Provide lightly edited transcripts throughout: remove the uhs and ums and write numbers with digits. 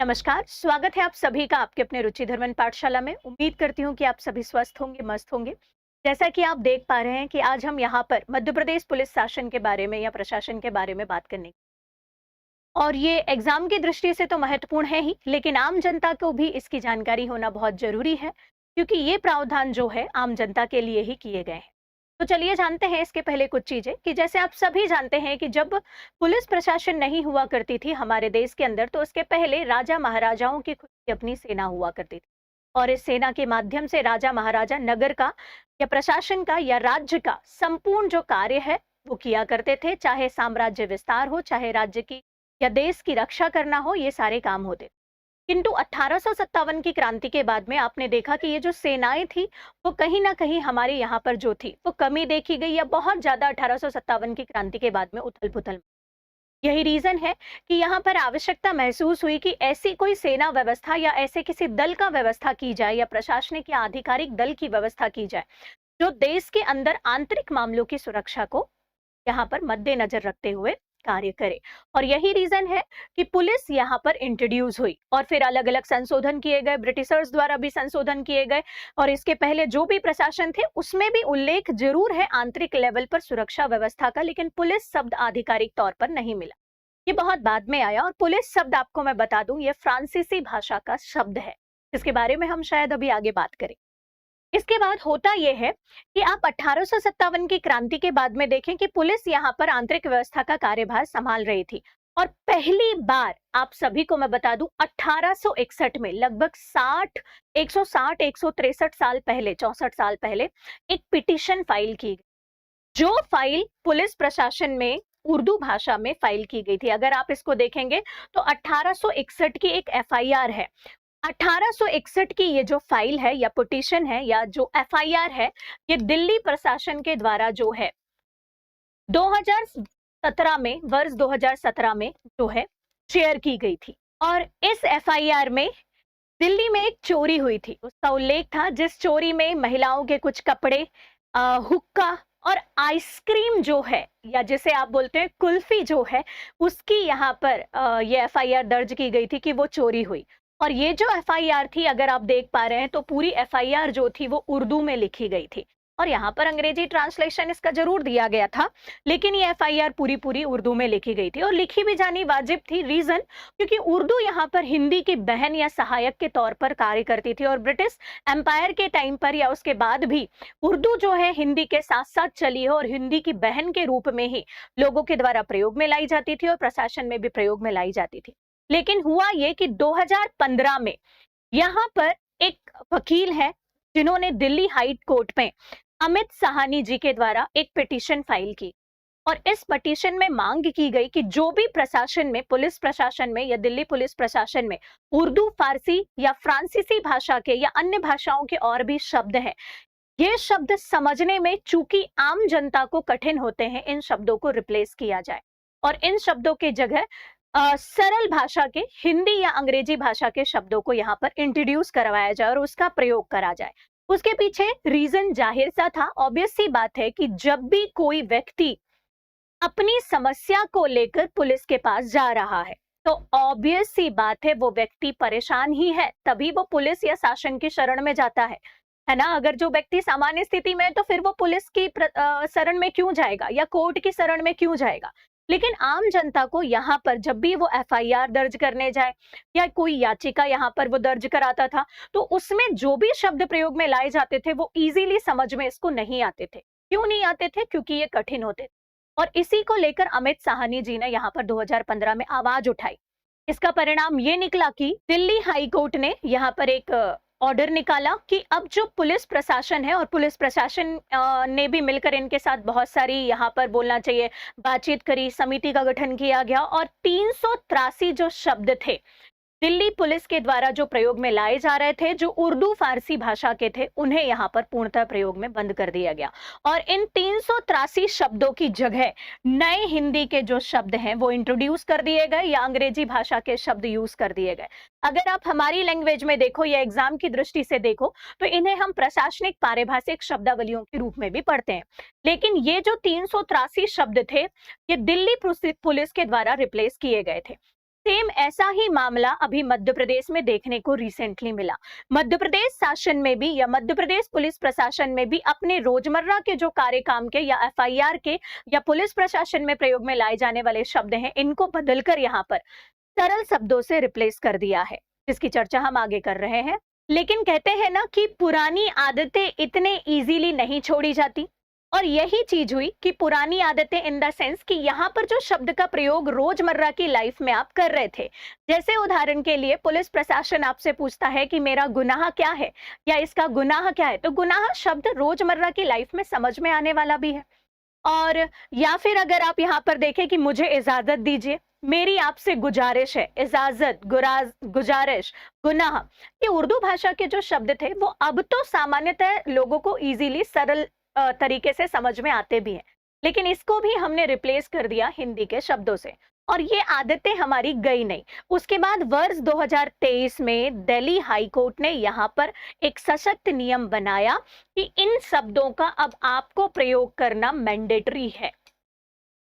नमस्कार, स्वागत है आप सभी का आपके अपने रुचि धर्मन पाठशाला में। उम्मीद करती हूँ कि आप सभी स्वस्थ होंगे, मस्त होंगे। जैसा कि आप देख पा रहे हैं कि आज हम यहाँ पर मध्य प्रदेश पुलिस शासन के बारे में या प्रशासन के बारे में बात करने, और ये एग्जाम की दृष्टि से तो महत्वपूर्ण है ही, लेकिन आम जनता को भी इसकी जानकारी होना बहुत जरूरी है, क्योंकि ये प्रावधान जो है आम जनता के लिए ही किए गए हैं। तो चलिए जानते हैं इसके पहले कुछ चीजें कि जैसे आप सभी जानते हैं कि जब पुलिस प्रशासन नहीं हुआ करती थी हमारे देश के अंदर, तो उसके पहले राजा महाराजाओं की खुद की अपनी सेना हुआ करती थी। और इस सेना के माध्यम से राजा महाराजा नगर का या प्रशासन का या राज्य का संपूर्ण जो कार्य है वो किया करते थे। चाहे साम्राज्य विस्तार हो, चाहे राज्य की या देश की रक्षा करना हो, ये सारे काम होते थे। किंतु 1857 की क्रांति के बाद में आपने देखा कि ये जो सेनाएं थी वो कहीं ना कहीं हमारे यहाँ पर जो थी वो कमी देखी गई, या बहुत ज्यादा 1857 की क्रांति के बाद में उथल पुथल। यही रीजन है कि यहाँ पर आवश्यकता महसूस हुई कि ऐसी कोई सेना व्यवस्था या ऐसे किसी दल का व्यवस्था की जाए या प्रशासनिक या आधिकारिक दल की व्यवस्था की जाए जो देश के अंदर आंतरिक मामलों की सुरक्षा को यहाँ पर मद्देनजर रखते हुए कार्य करे। और यही रीजन है कि पुलिस यहाँ पर इंट्रोड्यूस हुई और फिर अलग अलग संशोधन किए गए, ब्रिटिशर्स द्वारा भी संशोधन किए गए। और इसके पहले जो भी प्रशासन थे उसमें भी उल्लेख जरूर है आंतरिक लेवल पर सुरक्षा व्यवस्था का, लेकिन पुलिस शब्द आधिकारिक तौर पर नहीं मिला। ये बहुत बाद में आया। और पुलिस शब्द आपको मैं बता दूं, ये फ्रांसीसी भाषा का शब्द है, जिसके बारे में हम शायद अभी आगे बात करें। इसके बाद होता यह है कि आप 1857 की क्रांति के बाद में देखें कि पुलिस यहाँ पर आंतरिक व्यवस्था का कार्यभार संभाल रही थी। और पहली बार आप सभी को मैं बता दूं 1861 में, लगभग 163 साल पहले, 64 साल पहले, एक पिटीशन फाइल की गई, जो फाइल पुलिस प्रशासन में उर्दू भाषा में फाइल की गई थी। अगर आप इसको देखेंगे तो 1861 की एक एफआईआर है। 1861 की ये जो फाइल है या पिटीशन है या जो एफआईआर है, ये दिल्ली प्रशासन के द्वारा जो है 2017 में, वर्ष 2017 में जो है शेयर की गई थी। और इस एफआईआर में दिल्ली में एक चोरी हुई थी, उसका उल्लेख था, जिस चोरी में महिलाओं के कुछ कपड़े, हुक्का और आइसक्रीम जो है, या जिसे आप बोलते हैं कुल्फी जो है, उसकी यहाँ पर ये एफआईआर दर्ज की गई थी कि वो चोरी हुई। और ये जो एफआईआर थी, अगर आप देख पा रहे हैं तो पूरी एफआईआर जो थी वो उर्दू में लिखी गई थी। और यहाँ पर अंग्रेजी ट्रांसलेशन इसका जरूर दिया गया था, लेकिन ये एफआईआर पूरी पूरी उर्दू में लिखी गई थी। और लिखी भी जानी वाजिब थी। रीजन, क्योंकि उर्दू यहाँ पर हिंदी की बहन या सहायक के तौर पर कार्य करती थी। और ब्रिटिश एम्पायर के टाइम पर या उसके बाद भी उर्दू जो है हिंदी के साथ साथ चली है, और हिंदी की बहन के रूप में ही लोगों के द्वारा प्रयोग में लाई जाती थी और प्रशासन में भी प्रयोग में लाई जाती थी। लेकिन हुआ ये कि 2015 में यहाँ पर एक वकील है जिन्होंने दिल्ली हाई कोर्ट में अमित साहनी जी के द्वारा एक पिटीशन फाइल की। और इस पिटीशन में मांग की गई कि जो भी प्रशासन में, पुलिस प्रशासन में या दिल्ली पुलिस प्रशासन में उर्दू, फारसी या फ्रांसीसी भाषा के या अन्य भाषाओं के और भी शब्द हैं, ये शब्द समझने में चूंकि आम जनता को कठिन होते हैं, इन शब्दों को रिप्लेस किया जाए और इन शब्दों के जगह सरल भाषा के हिंदी या अंग्रेजी भाषा के शब्दों को यहाँ पर इंट्रोड्यूस करवाया जाए और उसका प्रयोग करा जाए। उसके पीछे रीजन जाहिर सा था, ऑब्वियस सी बात है कि जब भी कोई व्यक्ति अपनी समस्या को लेकर पुलिस के पास जा रहा है तो ऑब्वियस सी बात है वो व्यक्ति परेशान ही है, तभी वो पुलिस या शासन की शरण में जाता है ना। अगर जो व्यक्ति सामान्य स्थिति में है तो फिर वो पुलिस की शरण में क्यों जाएगा या कोर्ट की शरण में क्यों जाएगा। लेकिन आम जनता को यहाँ पर जब भी वो एफआईआर दर्ज करने जाए या कोई याचिका यहाँ पर वो दर्ज कराता था, तो उसमें जो भी शब्द प्रयोग में लाए जाते थे वो इजीली समझ में इसको नहीं आते थे। क्यों नहीं आते थे? क्योंकि ये कठिन होते थे। और इसी को लेकर अमित साहनी जी ने यहाँ पर 2015 में आवाज उठाई। इसका परिणाम ये निकला कि दिल्ली हाई कोर्ट ने यहाँ पर एक ऑर्डर निकाला कि अब जो पुलिस प्रशासन है, और पुलिस प्रशासन ने भी मिलकर इनके साथ बहुत सारी यहाँ पर बोलना चाहिए बातचीत करी, समिति का गठन किया गया और 383 जो शब्द थे दिल्ली पुलिस के द्वारा जो प्रयोग में लाए जा रहे थे, जो उर्दू फारसी भाषा के थे, उन्हें यहाँ पर पूर्णतः प्रयोग में बंद कर दिया गया। और इन 383 शब्दों की जगह नए हिंदी के जो शब्द हैं वो इंट्रोड्यूस कर दिए गए या अंग्रेजी भाषा के शब्द यूज कर दिए गए। अगर आप हमारी लैंग्वेज में देखो या एग्जाम की दृष्टि से देखो तो इन्हें हम प्रशासनिक पारिभाषिक शब्दावलियों के रूप में भी पढ़ते हैं। लेकिन ये जो 383 शब्द थे, ये दिल्ली पुलिस के द्वारा रिप्लेस किए गए थे। सेम ऐसा ही मामला अभी मध्य प्रदेश में देखने को रिसेंटली मिला। मध्य प्रदेश शासन में भी या मध्य प्रदेश पुलिस प्रशासन में भी अपने रोजमर्रा के जो कार्य काम के या एफआईआर के या पुलिस प्रशासन में प्रयोग में लाए जाने वाले शब्द हैं, इनको बदलकर यहाँ पर सरल शब्दों से रिप्लेस कर दिया है, जिसकी चर्चा हम आगे कर रहे हैं। लेकिन कहते हैं ना कि पुरानी आदतें इतने इजीली नहीं छोड़ी जाती, और यही चीज हुई कि पुरानी आदतें इन द सेंस कि यहाँ पर जो शब्द का प्रयोग रोजमर्रा की लाइफ में आप कर रहे थे, जैसे उदाहरण के लिए पुलिस प्रशासन आपसे पूछता है कि मेरा गुनाह क्या है या इसका गुनाह क्या है, तो गुनाह शब्द रोजमर्रा की लाइफ में समझ में आने वाला भी है। और या फिर अगर आप यहाँ पर देखें कि मुझे इजाजत दीजिए, मेरी आपसे गुजारिश है, इजाजत, गुजारिश, गुनाह, ये उर्दू भाषा के जो शब्द थे वो अब तो सामान्यतः लोगों को इजीली सरल तरीके से समझ में आते भी हैं, लेकिन इसको भी हमने रिप्लेस कर दिया हिंदी के शब्दों से, और ये आदतें हमारी गई नहीं। उसके बाद वर्ष 2023 में दिल्ली हाई कोर्ट ने यहाँ पर एक सशक्त नियम बनाया कि इन शब्दों का अब आपको प्रयोग करना मैंडेटरी है,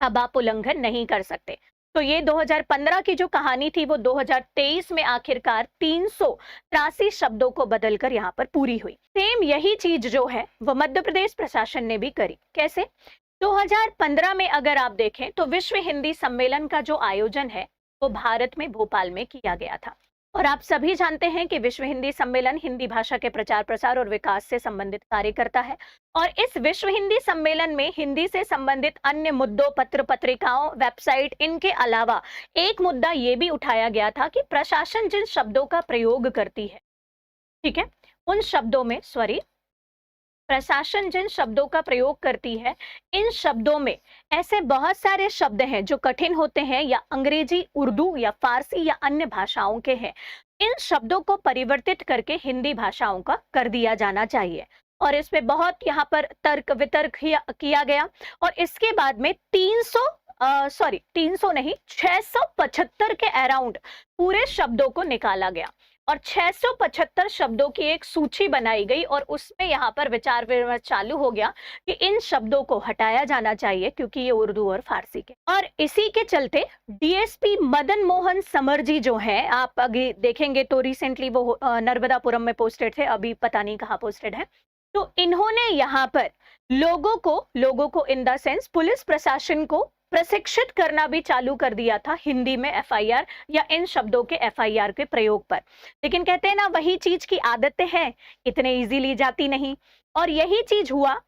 अब आप उल्लंघन नहीं कर सकते। तो ये 2015 की जो कहानी थी वो 2023 में आखिरकार 383 शब्दों को बदलकर यहाँ पर पूरी हुई। सेम यही चीज जो है वो मध्य प्रदेश प्रशासन ने भी करी। कैसे? 2015 में अगर आप देखें तो विश्व हिंदी सम्मेलन का जो आयोजन है वो भारत में भोपाल में किया गया था, और आप सभी जानते हैं कि विश्व हिंदी सम्मेलन हिंदी भाषा के प्रचार प्रसार और विकास से संबंधित कार्य करता है। और इस विश्व हिंदी सम्मेलन में हिंदी से संबंधित अन्य मुद्दों, पत्र पत्रिकाओं, वेबसाइट, इनके अलावा एक मुद्दा ये भी उठाया गया था कि प्रशासन जिन शब्दों का प्रयोग करती है, ठीक है, उन शब्दों में प्रशासन जिन शब्दों का प्रयोग करती है, इन शब्दों में ऐसे बहुत सारे शब्द हैं जो कठिन होते हैं या अंग्रेजी, उर्दू या फारसी या अन्य भाषाओं के हैं। इन शब्दों को परिवर्तित करके हिंदी भाषाओं का कर दिया जाना चाहिए, और इस पे बहुत यहाँ पर तर्क वितर्क किया गया। और इसके बाद में 300 नहीं, 675 के अराउंड पूरे शब्दों को निकाला गया और 675 शब्दों की एक सूची बनाई गई, और उसमें यहाँ पर विचार विमर्श चालू हो गया कि इन शब्दों को हटाया जाना चाहिए क्योंकि ये उर्दू और फारसी के। और इसी के चलते डीएसपी मदन मोहन समरजी जो हैं, आप आगे देखेंगे तो रिसेंटली वो नर्मदापुरम में पोस्टेड थे, अभी पता नहीं कहाँ पोस्टेड है, तो इन्होंने यहाँ पर लोगों को इन द सेंस पुलिस प्रशासन को प्रशिक्षित करना भी चालू कर दिया था हिंदी में एफआईआर या इन शब्दों के एफआईआर के प्रयोग पर। लेकिन कहते हैं ना, वही चीज की आदतें हैं, इतने इजीली जाती नहीं, और यही चीज हुआ,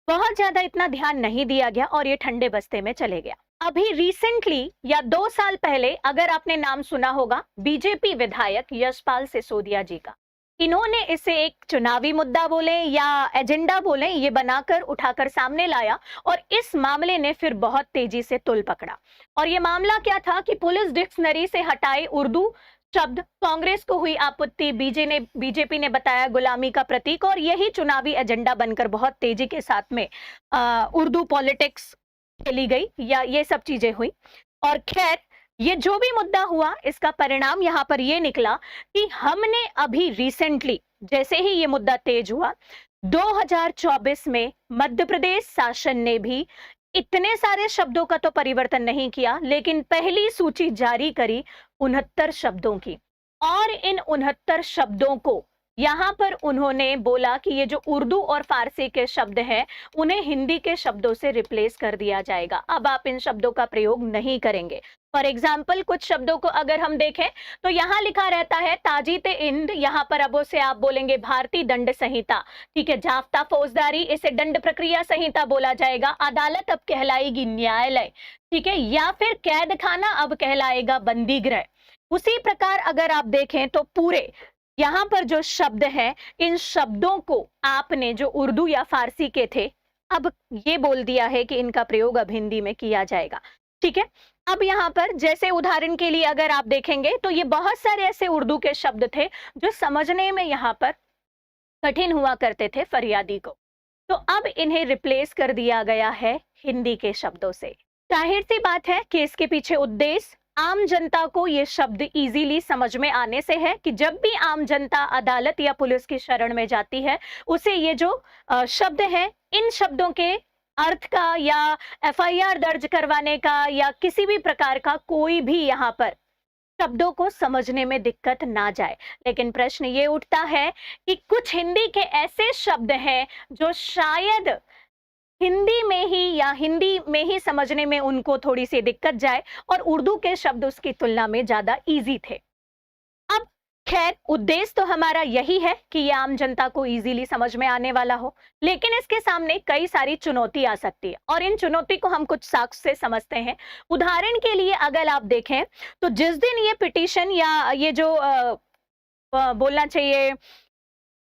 बहुत ज्यादा इतना ध्यान नहीं दिया गया और ये ठंडे बस्ते में चले गया। अभी रिसेंटली या 2 साल पहले अगर आपने नाम सुना होगा बीजेपी विधायक यशपाल सिसोदिया जी का, इन्होंने इसे एक चुनावी मुद्दा बोले या एजेंडा बोले, ये बनाकर उठाकर सामने लाया, और इस मामले ने फिर बहुत तेजी से तुल पकड़ा। और ये मामला क्या था कि पुलिस डिक्शनरी से हटाए उर्दू शब्द, कांग्रेस को हुई आपत्ति, बीजेपी ने बताया गुलामी का प्रतीक, और यही चुनावी एजेंडा बनकर बहुत तेजी के साथ में उर्दू पॉलिटिक्स चली गई या ये सब चीजें हुई। और खैर, ये जो भी मुद्दा हुआ, इसका परिणाम यहाँ पर ये निकला कि हमने अभी रिसेंटली, जैसे ही ये मुद्दा तेज हुआ, 2024 में मध्य प्रदेश शासन ने भी इतने सारे शब्दों का तो परिवर्तन नहीं किया, लेकिन पहली सूची जारी करी 69 शब्दों की, और इन 69 शब्दों को यहाँ पर उन्होंने बोला कि ये जो उर्दू और फारसी के शब्द हैं, उन्हें हिंदी के शब्दों से रिप्लेस कर दिया जाएगा। अब आप इन शब्दों का प्रयोग नहीं करेंगे। फॉर एग्जाम्पल, कुछ शब्दों को अगर हम देखें तो यहाँ लिखा रहता है ताजीत इंद, यहाँ पर अब उसे आप बोलेंगे भारतीय दंड संहिता, ठीक है, जाफ्ता फौजदारी, इसे दंड प्रक्रिया संहिता बोला जाएगा। अदालत अब कहलाएगी न्यायालय, ठीक है, या फिर कैद खाना अब कहलाएगा बंदी गृह। उसी प्रकार अगर आप देखें तो पूरे यहाँ पर जो शब्द हैं, इन शब्दों को आपने जो उर्दू या फारसी के थे, अब ये बोल दिया है कि इनका प्रयोग अब हिंदी में किया जाएगा, ठीक है। अब यहाँ पर जैसे उदाहरण के लिए अगर आप देखेंगे तो ये बहुत सारे ऐसे उर्दू के शब्द थे जो समझने में यहाँ पर कठिन हुआ करते थे फरियादी को, तो अब इन्हें रिप्लेस कर दिया गया है हिंदी के शब्दों से। जाहिर सी बात है कि इसके पीछे उद्देश्य आम जनता को ये शब्द इजीली समझ में आने से है कि जब भी आम जनता अदालत या पुलिस की शरण में जाती है, उसे ये जो शब्द हैं, इन शब्दों के अर्थ का या एफआईआर दर्ज करवाने का या किसी भी प्रकार का कोई भी यहाँ पर शब्दों को समझने में दिक्कत ना जाए। लेकिन प्रश्न ये उठता है कि कुछ हिंदी के ऐसे शब्द हैं जो शायद हिंदी में ही या हिंदी में ही समझने में उनको थोड़ी सी दिक्कत जाए और उर्दू के शब्द उसकी तुलना में ज्यादा इजी थे। अब खैर उद्देश्य तो हमारा यही है कि ये आम जनता को इजीली समझ में आने वाला हो, लेकिन इसके सामने कई सारी चुनौती आ सकती है और इन चुनौती को हम कुछ साक्ष्य से समझते हैं। उदाहरण के लिए अगर आप देखें तो जिस दिन ये पिटीशन या ये जो बोलना चाहिए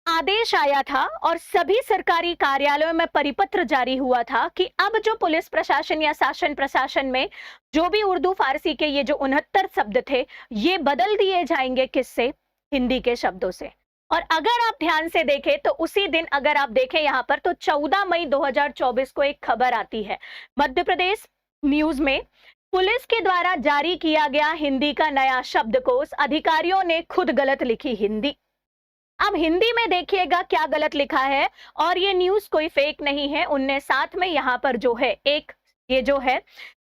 आदेश आया था और सभी सरकारी कार्यालयों में परिपत्र जारी हुआ था कि अब जो पुलिस प्रशासन या शासन प्रशासन में जो भी उर्दू फारसी के ये जो 69 शब्द थे ये बदल दिए जाएंगे, किससे? हिंदी के शब्दों से। और अगर आप ध्यान से देखें तो उसी दिन अगर आप देखें यहाँ पर तो 14 मई 2024 को एक खबर आती है मध्य प्रदेश न्यूज में, पुलिस के द्वारा जारी किया गया हिंदी का नया शब्दकोश, अधिकारियों ने खुद गलत लिखी हिंदी। अब हिंदी में देखिएगा क्या गलत लिखा है, और ये न्यूज कोई फेक नहीं है, उनने साथ में यहाँ पर जो है एक ये जो है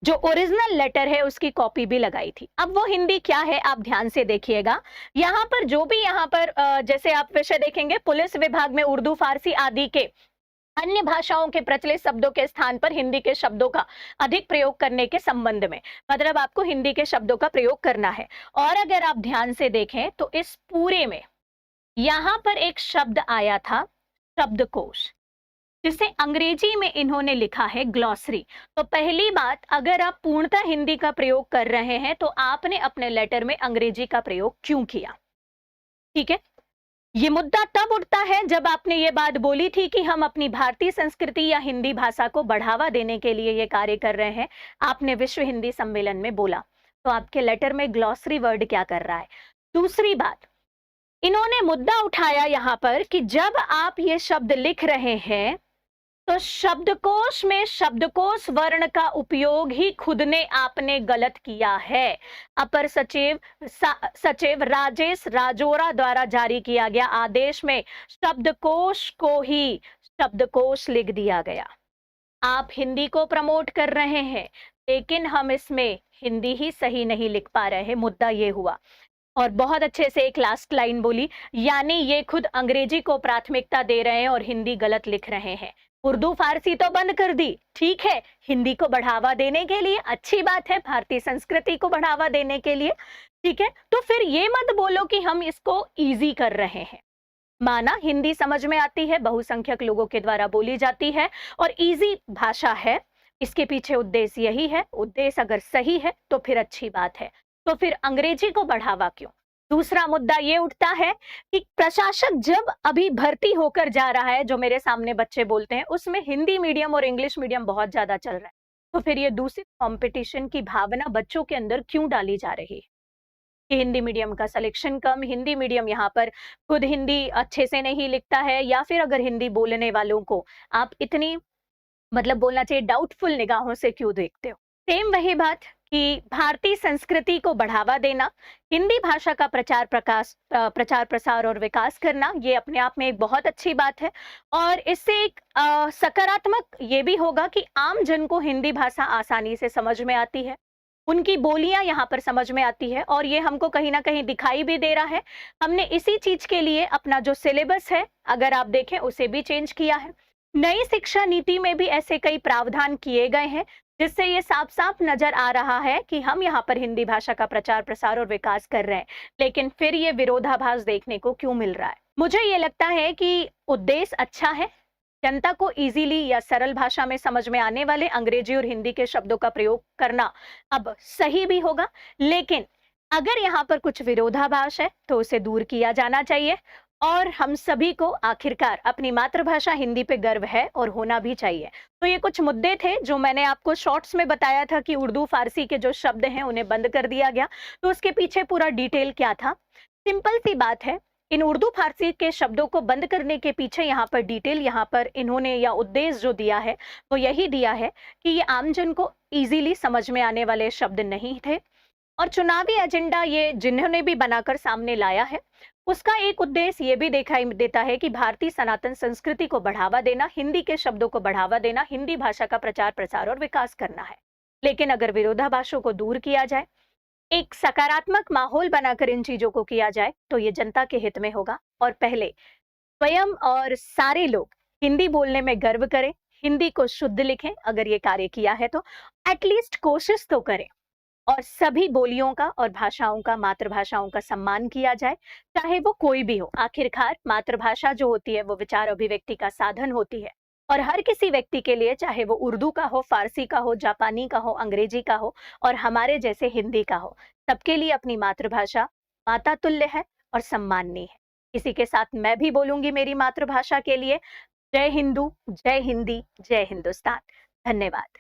जो ओरिजिनल लेटर है उसकी कॉपी भी लगाई थी। अब वो हिंदी क्या है आप ध्यान से देखिएगा, यहाँ पर जो भी यहाँ पर जैसे आप विषय देखेंगे पुलिस विभाग में उर्दू फारसी आदि के अन्य भाषाओं के प्रचलित शब्दों के स्थान पर हिंदी के शब्दों का अधिक प्रयोग करने के संबंध में, मतलब आपको हिंदी के शब्दों का प्रयोग करना है। और अगर आप ध्यान से देखें तो इस पूरे में यहां पर एक शब्द आया था शब्दकोश, जिसे अंग्रेजी में इन्होंने लिखा है ग्लॉसरी। तो पहली बात, अगर आप पूर्णतः हिंदी का प्रयोग कर रहे हैं तो आपने अपने लेटर में अंग्रेजी का प्रयोग क्यों किया? ठीक है, ये मुद्दा तब उठता है जब आपने ये बात बोली थी कि हम अपनी भारतीय संस्कृति या हिंदी भाषा को बढ़ावा देने के लिए ये कार्य कर रहे हैं। आपने विश्व हिंदी सम्मेलन में बोला, तो आपके लेटर में ग्लॉसरी वर्ड क्या कर रहा है? दूसरी बात, इन्होंने मुद्दा उठाया यहां पर कि जब आप ये शब्द लिख रहे हैं तो शब्दकोश में शब्दकोश वर्ण का उपयोग ही खुद ने आपने गलत किया है। अपर सचिव राजेश राजोरा द्वारा जारी किया गया आदेश में शब्दकोश को ही शब्दकोश लिख दिया गया। आप हिंदी को प्रमोट कर रहे हैं लेकिन हम इसमें हिंदी ही सही नहीं लिख पा रहे हैं, मुद्दा ये हुआ। और बहुत अच्छे से एक लास्ट लाइन बोली, यानी ये खुद अंग्रेजी को प्राथमिकता दे रहे हैं और हिंदी गलत लिख रहे हैं। उर्दू फारसी तो बंद कर दी, ठीक है, हिंदी को बढ़ावा देने के लिए अच्छी बात है, भारतीय संस्कृति को बढ़ावा देने के लिए, ठीक है, तो फिर ये मत बोलो कि हम इसको इजी कर रहे हैं। माना हिंदी समझ में आती है, बहुसंख्यक लोगों के द्वारा बोली जाती है और इजी भाषा है, इसके पीछे उद्देश्य यही है। उद्देश्य अगर सही है तो फिर अच्छी बात है, तो फिर अंग्रेजी को बढ़ावा क्यों? दूसरा मुद्दा ये उठता है कि प्रशासक जब अभी भर्ती होकर जा रहा है, जो मेरे सामने बच्चे बोलते हैं, उसमें हिंदी मीडियम और इंग्लिश मीडियम बहुत ज्यादा चल रहा है, तो फिर ये दूसरी कंपटीशन की भावना बच्चों के अंदर क्यों डाली जा रही है कि हिंदी मीडियम का सिलेक्शन कम, हिंदी मीडियम यहाँ पर खुद हिंदी अच्छे से नहीं लिखता है, या फिर अगर हिंदी बोलने वालों को आप इतनी मतलब बोलना चाहिए डाउटफुल निगाहों से क्यों देखते हो? सेम वही बात कि भारतीय संस्कृति को बढ़ावा देना, हिंदी भाषा का प्रचार प्रसार और विकास करना, ये अपने आप में एक बहुत अच्छी बात है। और इससे एक सकारात्मक ये भी होगा कि आम जन को हिंदी भाषा आसानी से समझ में आती है, उनकी बोलियां यहाँ पर समझ में आती है, और ये हमको कहीं ना कहीं दिखाई भी दे रहा है। हमने इसी चीज के लिए अपना जो सिलेबस है अगर आप देखें उसे भी चेंज किया है। नई शिक्षा नीति में भी ऐसे कई प्रावधान किए गए हैं जिससे ये साफ साफ नजर आ रहा है कि हम यहाँ पर हिंदी भाषा का प्रचार प्रसार और विकास कर रहे हैं, लेकिन फिर ये विरोधाभास देखने को क्यों मिल रहा है? मुझे ये लगता है कि उद्देश्य अच्छा है, जनता को इजीली या सरल भाषा में समझ में आने वाले अंग्रेजी और हिंदी के शब्दों का प्रयोग करना अब सही भी होगा, लेकिन अगर यहाँ पर कुछ विरोधाभास है तो उसे दूर किया जाना चाहिए। और हम सभी को आखिरकार अपनी मातृभाषा हिंदी पे गर्व है और होना भी चाहिए। तो ये कुछ मुद्दे थे जो मैंने आपको शॉर्ट्स में बताया था कि उर्दू फारसी के जो शब्द हैं उन्हें बंद कर दिया गया, तो उसके पीछे पूरा डिटेल क्या था? सिंपल सी बात है, इन उर्दू फारसी के शब्दों को बंद करने के पीछे यहाँ पर डिटेल यहाँ पर इन्होंने या उद्देश्य जो दिया है वो यही दिया है कि ये आमजन को इजीली समझ में आने वाले शब्द नहीं थे, और चुनावी एजेंडा ये जिन्होंने भी बनाकर सामने लाया है उसका एक उद्देश्य ये भी दिखाई देता है कि भारतीय सनातन संस्कृति को बढ़ावा देना, हिंदी के शब्दों को बढ़ावा देना, हिंदी भाषा का प्रचार प्रसार और विकास करना है। लेकिन अगर विरोधाभासों को दूर किया जाए, एक सकारात्मक माहौल बनाकर इन चीजों को किया जाए तो ये जनता के हित में होगा। और पहले स्वयं और सारे लोग हिंदी बोलने में गर्व करें, हिंदी को शुद्ध लिखें। अगर ये कार्य किया है तो एटलीस्ट कोशिश तो करें, और सभी बोलियों का और भाषाओं का, मातृभाषाओं का सम्मान किया जाए, चाहे वो कोई भी हो। आखिरकार मातृभाषा जो होती है वो विचार अभिव्यक्ति का साधन होती है, और हर किसी व्यक्ति के लिए, चाहे वो उर्दू का हो, फारसी का हो, जापानी का हो, अंग्रेजी का हो, और हमारे जैसे हिंदी का हो, सबके लिए अपनी मातृभाषा माता तुल्य है और सम्माननीय है। इसी के साथ मैं भी बोलूंगी मेरी मातृभाषा के लिए, जय हिंदू, जय हिंदी, जय हिंदुस्तान। धन्यवाद।